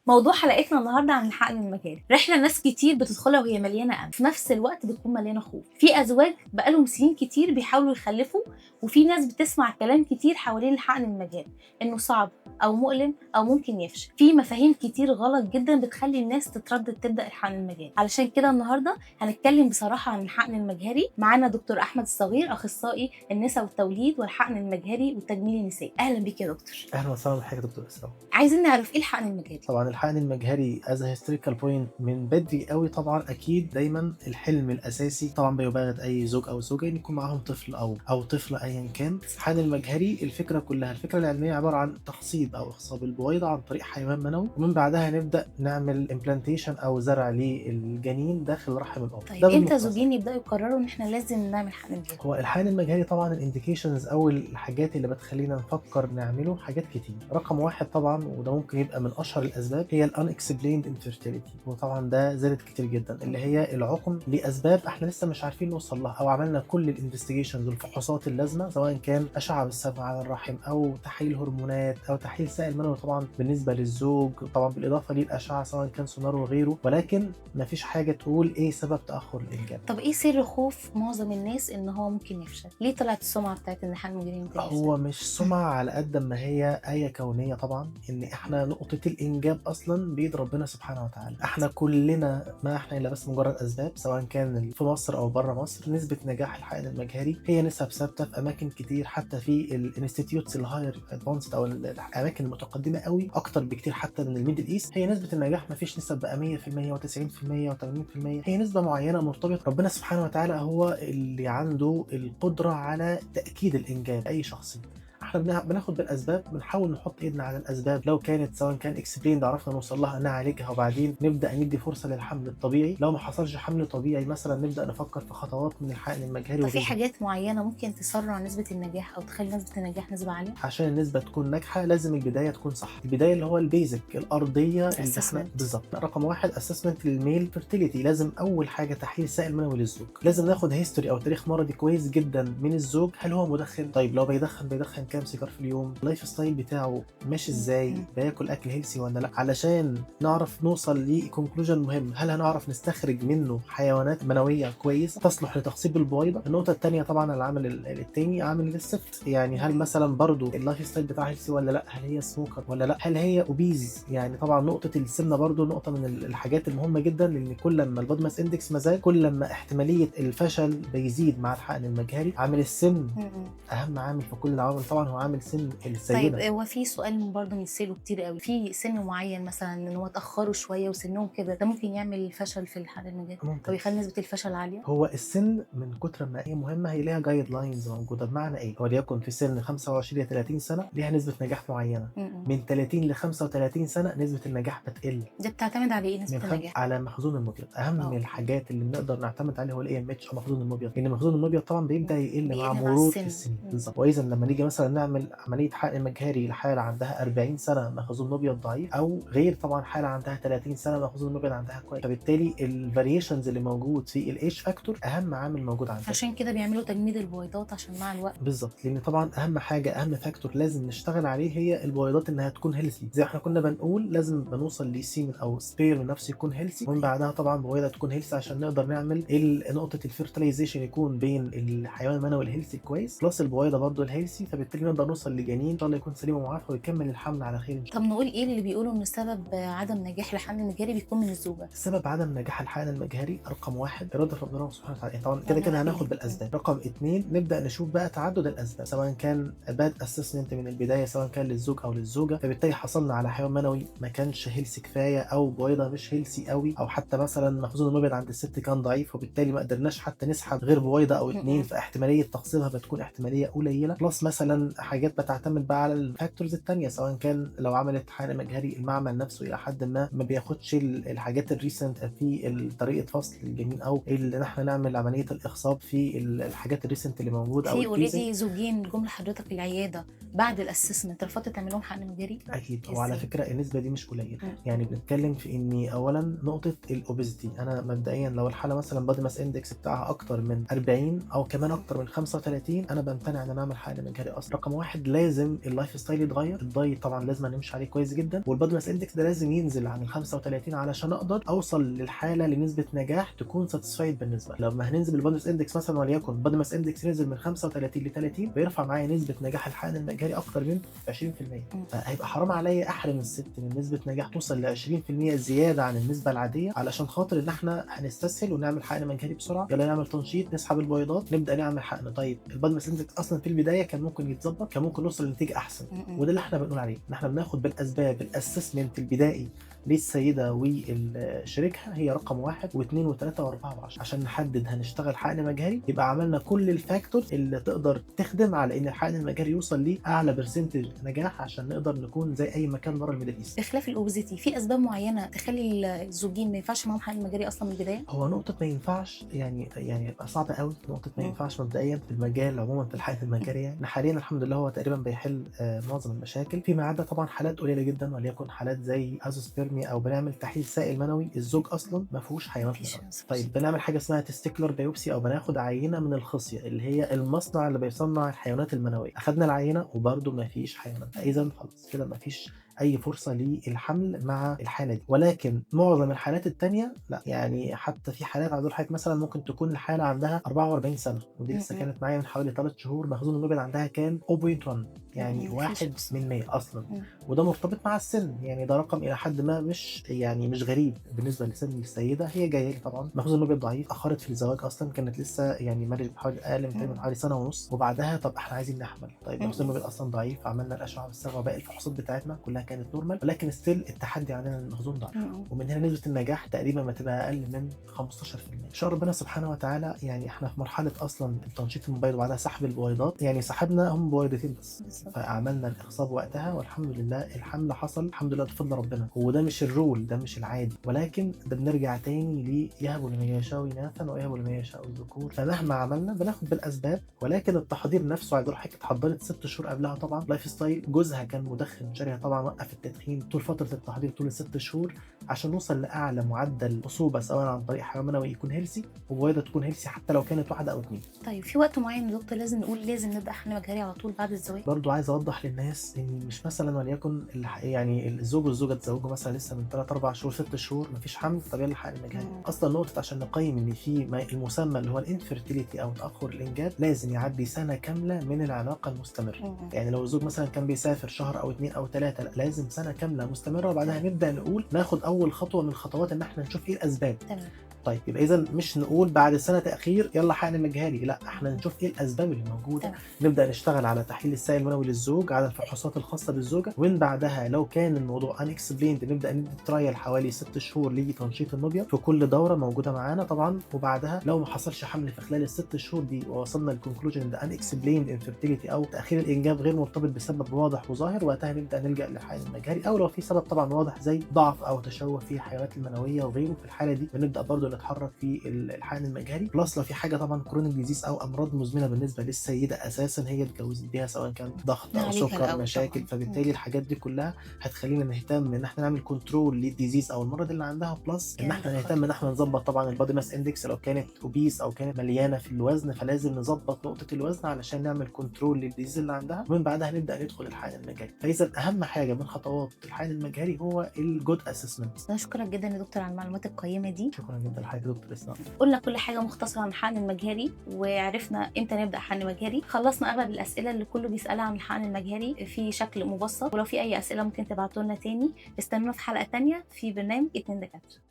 موضوع حلقتنا النهارده عن الحقن المجاري. رحله ناس كتير بتدخلها وهي مليانه امل، في نفس الوقت بتكون مليانه خوف. في ازواج بقالهم سنين كتير بيحاولوا يخلفوا، وفي ناس بتسمع كلام كتير حوالين الحقن المجاري انه صعب او مؤلم او ممكن يفشل. في مفاهيم كتير غلط جدا بتخلي الناس تتردد تبدا الحقن المجاري. علشان كده النهارده هنتكلم بصراحه عن الحقن المجهري. معانا دكتور احمد الصغير، اخصائي النساء والتوليد والحقن المجهري والتجميل النسائي. اهلا بيك يا دكتور. اهلا وسهلا بحضرتك يا دكتور اسراء. عايزين نعرف ايه الحقن المجهري؟ طبعا الحقن المجهري از هيستوريكال بوينت من بدري قوي، طبعا اكيد دايما الحلم الاساسي طبعا بيبالغ اي زوج او زوجه ان يكون معاهم طفل او طفله ايا كان. الحقن المجهري الفكره كلها، الفكره العلميه عباره عن تخصيب او اخصاب البويضه عن طريق حيوان منوي، ومن بعدها نبدا نعمل امبلانتيشن او زرع للجنين داخل رحم الام. طيب امتى زوجين يبداوا يقرروا ان احنا لازم نعمل حقن مجهري؟ هو الحقن المجهري طبعا الانديكيشنز او الحاجات اللي بتخلينا نفكر نعمله حاجات كتير. رقم واحد طبعا، وده ممكن يبقى من اشهر الاسباب، هي الانكسبليند انفيرتيليتي، وطبعا ده زادت كتير جدا، اللي هي العقم لاسباب احنا لسه مش عارفين نوصل لها، او عملنا كل الانفستيجيشنز والفحوصات اللازمه، سواء كان اشعه بالصبغه على الرحم او تحليل هرمونات او تحليل سائل منوي طبعا بالنسبه للزوج، طبعا بالاضافه للاشعه سواء كان سونار وغيره، ولكن مفيش حاجه تقول ايه سبب تاخر الانجاب. طب ايه سر خوف معظم الناس ان هو ممكن يفشل؟ ليه طلعت السمعه بتاعت ان الحقن المجهري ممكن يفشل؟ هو مش سمعه على قد ما هي آية كونيه طبعا، ان احنا نقطه الانجاب اصلا بيد ربنا سبحانه وتعالى. احنا كلنا ما احنا الا بس مجرد اسباب، سواء كان في مصر او بره مصر. نسبه نجاح الحقن المجهري هي نسب ثابته في اماكن كتير، حتى في الانستيتيوتس الهاير ادفانسد او الاماكن المتقدمه قوي اكتر بكتير حتى من الميدل ايست. هي نسبه النجاح ما فيش نسب بقى 100% و90% و80%، هي نسبه معينه مرتبطه. ربنا سبحانه وتعالى هو اللي عنده القدره على تاكيد الانجاب اي شخص. احنا بناخد بالاسباب، بنحاول نحط ايدنا على الاسباب، لو كانت سواء كان اكسبلين عرفنا نوصل لها نعالجها، وبعدين نبدا ندي فرصه للحمل الطبيعي. لو ما حصلش حمل طبيعي مثلا نبدا نفكر في خطوات من الحقن المجهري. طب في حاجات معينه ممكن تسرع نسبه النجاح او تخلي نسبه النجاح نسبه عاليه؟ عشان النسبه تكون ناجحه لازم البدايه تكون صح. البدايه اللي هو البيزك الارضيه اللي احنا بالظبط. رقم واحد اسسمنت للميل فيرتيليتي، لازم اول حاجه تحليل سائل منوي للزوج، لازم ناخد هيستوري او تاريخ مرضي كويس جدا من الزوج. هل هو مدخن؟ طيب لو بيدخن كام سيجار في اليوم؟ اللايف ستايل بتاعه ماشي ازاي؟ بياكل اكل هيلسي ولا لا؟ علشان نعرف نوصل لكونكلوجن مهم، هل هنعرف نستخرج منه حيوانات منويه كويسه تصلح لتخصيب البويضه؟ النقطه الثانيه طبعا العامل الثاني عامل السفت، يعني هل مثلا برضو اللايف ستايل بتاعها هيلسي ولا لا؟ هل هي سموكر ولا لا؟ هل هي اوبيز؟ يعني طبعا نقطه السمنه برضو نقطه من الحاجات المهمه جدا، لان كل ما البودي ماس اندكس مازال كل ما احتماليه الفشل بيزيد مع الحقن المجهري. عامل السن اهم عامل في كل العوامل، طبعا هو عامل سن السيده. طيب هو في سؤال برضه بنساله كتير قوي، في سن معين مثلا ان هو اتاخروا شويه وسنهم كده، ده ممكن يعمل فشل في الحقن المجهري او يخلي نسبه الفشل عاليه؟ هو السن من كتر ما هي مهمه هي ليها جايد لاينز موجوده، بمعنى ايه؟ وليكن في سن 25 ل 30 سنه ليها نسبه نجاح معينه، من 30 ل 35 سنه نسبه النجاح بتقل. ده بتعتمد على ايه نسبه النجاح؟ على مخزون المبيض. اهم الحاجات اللي بنقدر نعتمد عليه هو الاي ام اتش او مخزون المبيض، لان مخزون المبيض طبعا بيبدا يقل مع مرور السنين. بالظبط. واذا لما نيجي مثلا نعمل عمليه حقن مجهري لحاله عندها 40 سنه مخزون مبيض ضعيف، او غير طبعا حاله عندها 30 سنه مخزون المبيض عندها كويس، فبالتالي الفاريشنز اللي موجود في الايج فاكتور اهم عامل موجود عندنا. عشان كده بيعملوا تجميد البويضات عشان مع الوقت. بالظبط، لان طبعا اهم حاجه اهم فاكتور لازم نشتغل عليه هي البويضات انها تكون هيلثي. زي احنا كنا بنقول لازم بنوصل لسيمن او سبير نفسه يكون هيلثي، ومن بعدها طبعا بويضه تكون هيلثي عشان نقدر نعمل نقطه الفيرتلايزيشن يكون بين الحيوان المنوي الهيلثي كويس بلس البويضه برضو الهيلثي، فبالتالي نقدر نوصل لجنين ان شاء الله يكون سليم ومعافى ويكمل الحمل على خير. طب نقول ايه اللي بيقولوا ان سبب عدم نجاح الحقن المجهري بيكون من الزوجه؟ سبب عدم نجاح الحقن المجهري رقم واحد اراده ربنا سبحانه وتعالى، طبعا كده هناخد بالاسباب. رقم اثنين نبدا نشوف بقى تعدد الاسباب، سواء كان باد اسسمنت من البدايه سواء كان للزوج او للزوجه، فبالتالي حصلنا على حيوان منوي ما كانش هيلثي كفايه، او بويضه مش هيلثي قوي، او حتى مثلا مخزون المبيض عند الست كان ضعيف، وبالتالي ما قدرناش حتى نسحب غير بويضه او اثنين، فاحتماليه تقصيرها بتكون احتماليه قليله. بلس مثلا حاجات بتعتمد بقى على الفاكتورز الثانيه، سواء كان لو عملت حقن مجهري المعمل نفسه الى حد ما بياخدش الحاجات الريسنت في طريقه فصل الجنين، او اللي احنا نعمل عمليه الاخصاب في الحاجات الريسنت اللي موجوده. في اوريدي زوجين جم لحضرتك العياده بعد الاسسمنت رفضت تعمل لهم حقن مجهري؟ اكيد. وعلى فكره النسبه دي مش قليله، يعني بنتكلم في ان اولا نقطه الاوبيزيتي، انا مبدئيا لو الحاله مثلا بادي ماس اندكس بتاعها اكتر من 40 او كمان اكتر من 35 انا بمتنع ان انا اعمل حقن مجهري اصلا. رقم واحد لازم اللايف ستايل يتغير، الدايت طبعا لازم نمشي عليه كويس جدا، والبادي ماس اندكس ده لازم ينزل عن ال 35 علشان اقدر اوصل للحاله لنسبه نجاح تكون ساتيسفايد بالنسبه لي. لما هننزل بالبادي ماس اندكس مثلا، وليكن البادي ماس اندكس نزل من 35 ل 30، بيرفع معايا نسبه نجاح الحقن المجهري اكتر من 20%. فهيبقى حرام عليا احرم الست من نسبه نجاح توصل ل 20% زياده عن النسبه العاديه علشان خاطر ان احنا هنستسهل ونعمل حقن مجهري بسرعه، يلا نعمل تنشيط نسحب البويضات نبدا نعمل حقن. طيب البادي ماس اندكس اصلا في البدايه كان ممكن يتظبط، كان ممكن نوصل لنتيجه احسن. وده اللي احنا بنقول عليه، ان احنا بناخد بالاسباب. الاسسمنت البدائي للسيده وشريكها هي رقم 1 و2 و3 و4 و10 عشان نحدد هنشتغل حقن مجهري، يبقى عملنا كل الفاكتور اللي تقدر تخدم على ان الحقن المجهري يوصل لاعلى برسنتج نجاح عشان نقدر نكون زي اي مكان بره الميدل ايست. بخلاف الاوبيزيتي، في اسباب معينه تخلي الزوجين ما ينفعش معاهم حقن مجهري اصلا من البدايه؟ هو نقطه ما ينفعش يعني يبقى صعب قوي. نقطه ما ينفعش مبدئيا في المجال عموما في الحقن المجهري، يعني حاليا الحمد لله هو تقريبا بيحل معظم المشاكل، فيما عدا طبعا حالات قليله جدا، وليكن حالات زي ازوسبيرمي او بنعمل تحليل سائل منوي الزوج اصلا ما فيهوش حيوانات منوية. طيب بنعمل حاجه اسمها تستيكولار بايوبسي او بناخد عينه من الخصيه اللي هي المصنع اللي بيصنع الحيوانات المنويه، اخذنا العينه وبرده ما فيش حيوانات، اذا خلاص كده ما فيش اي فرصه للحمل مع الحاله دي. ولكن معظم الحالات الثانيه لا، يعني حتى في حالات عبد الحاج مثلا ممكن تكون الحاله عندها 44 سنه، ودي لسه كانت معايا من حوالي 3 شهور، مخزون المبيض عندها كان 0.1، يعني 1 من 100 اصلا. وده مرتبط مع السن، يعني ده رقم الى حد ما مش غريب بالنسبه لسن السيده. هي جايه لي طبعا مخزون المبيض ضعيف، اخرت في الزواج اصلا، كانت لسه يعني مرت حوالي اقل من حوالي سنه ونص، وبعدها طب احنا عايزين نحمل. طيب مخزون المبيض اصلا ضعيف، عملنا الاشعه بالصبغه وباقي الفحوصات بتاعتنا كلها كانت نورمال، ولكن ستيل التحدي عندنا المخزون ضعيف، ومن هنا نسبه النجاح تقريبا ما تبقى اقل من 15%. ان شاء ربنا سبحانه وتعالى يعني احنا في مرحله اصلا تنشيط المبيض وبعدها سحب البويضات، يعني سحبنا هم بويضتين بس، فعملنا الاخصاب وقتها والحمد لله الحمل حصل الحمد لله بفضل ربنا. وده مش الرول، ده مش العادي، ولكن ده بنرجع تاني يهب لمن يشاء اناثا ويهب لمن يشاء الذكور. فمهما عملنا بناخد بالاسباب، ولكن التحضير نفسه عايز اروح حكي اتحضرت 6 شهور قبلها. طبعا لايف ستايل جوزها كان مدخن شرها، طبعا وقف التدخين طول فتره التحضير طول ال6 شهور عشان نوصل لاعلى معدل خصوبه سواء عن طريق حيوان منوي يكون هيلسي وبويضه تكون هيلسي حتى لو كانت واحده او اتنين. طيب في وقت معين يا دكتور لازم نقول لازم نبدا حقن مجهري على طول بعد الزواج؟ برضو عايز اوضح للناس ان مش مثلا وليكن يعني الزوج والزوجه اتزوجوا مثلا لسه من 3 4 شهور 6 شهور مفيش حمل، طب يلا حقن مجهري. اصلا نقطه عشان نقيم ان في المسمى اللي هو الانفيرتيليتي او تاخر الانجاب لازم يعدي سنه كامله من العلاقه المستمره. يعني لو الزوج مثلا كان بيسافر شهر او 2 او 3، لا لازم سنه كامله مستمره، وبعدها نبدا نقول ناخد اول خطوه من الخطوات ان احنا نشوف ايه الاسباب. طيب يبقى اذا مش نقول بعد سنه تاخير يلا حقن مجهري، لا احنا نشوف ايه الاسباب اللي موجوده. نبدا نشتغل على تحليل السائل المنوي للزوج، على الفحوصات الخاصه بالزوجه، ومن بعدها لو كان الموضوع ان اكسبليند نبدا ندي ترايل حوالي 6 شهور لتنشيط المبيض في كل دوره موجوده معانا طبعا. وبعدها لو ما حصلش حمل في خلال ال6 شهور دي ووصلنا للكونكلوجن ان ان اكسبليند انفيرتيليتي او تاخير الانجاب غير مرتبط بسبب واضح وظاهر، وقتها نبدا نلجا للحقن المجهري. او لو في سبب طبعا واضح زي ضعف او تشوه في الحيوانات المنويه وغيره، في الحاله دي بنبدا برضو نتحرك في الحقن المجهري. بلس لو في حاجه طبعا كرونيك ديزيز او امراض مزمنه بالنسبه للسيده اساسا هي اتجوزت بيها، سواء كان ضغط او سكر مشاكل، فبالتالي الحاجات دي كلها هتخلينا نهتم ان احنا نعمل كنترول للديزيز او المرض اللي عندها، بلس ان احنا نهتم ان احنا نظبط طبعا البادي ماس اندكس لو كانت اوبيس او كانت مليانه في الوزن، فلازم نظبط نقطه الوزن علشان نعمل كنترول للديزيز اللي عندها، ومن بعدها نبدا ندخل الحقن المجهري. فاذا اهم حاجه من خطوات الحقن المجهري هو الجود اسسمنت. نشكرك جدا يا دكتور على المعلومات القيمه دي. شكرا جدا لحضرتك يا دكتور اسراء. قلنا كل حاجه مختصره عن الحقن المجهري، وعرفنا امتى نبدا حقن مجهري، خلصنا اغلب الاسئله اللي كله بيسالها عن الحقن المجهري في شكل مبسط. ولو في اي اسئله ممكن تبعتوا لنا تاني. استنونا في حلقه تانيه في برنامج 2 دكاتره.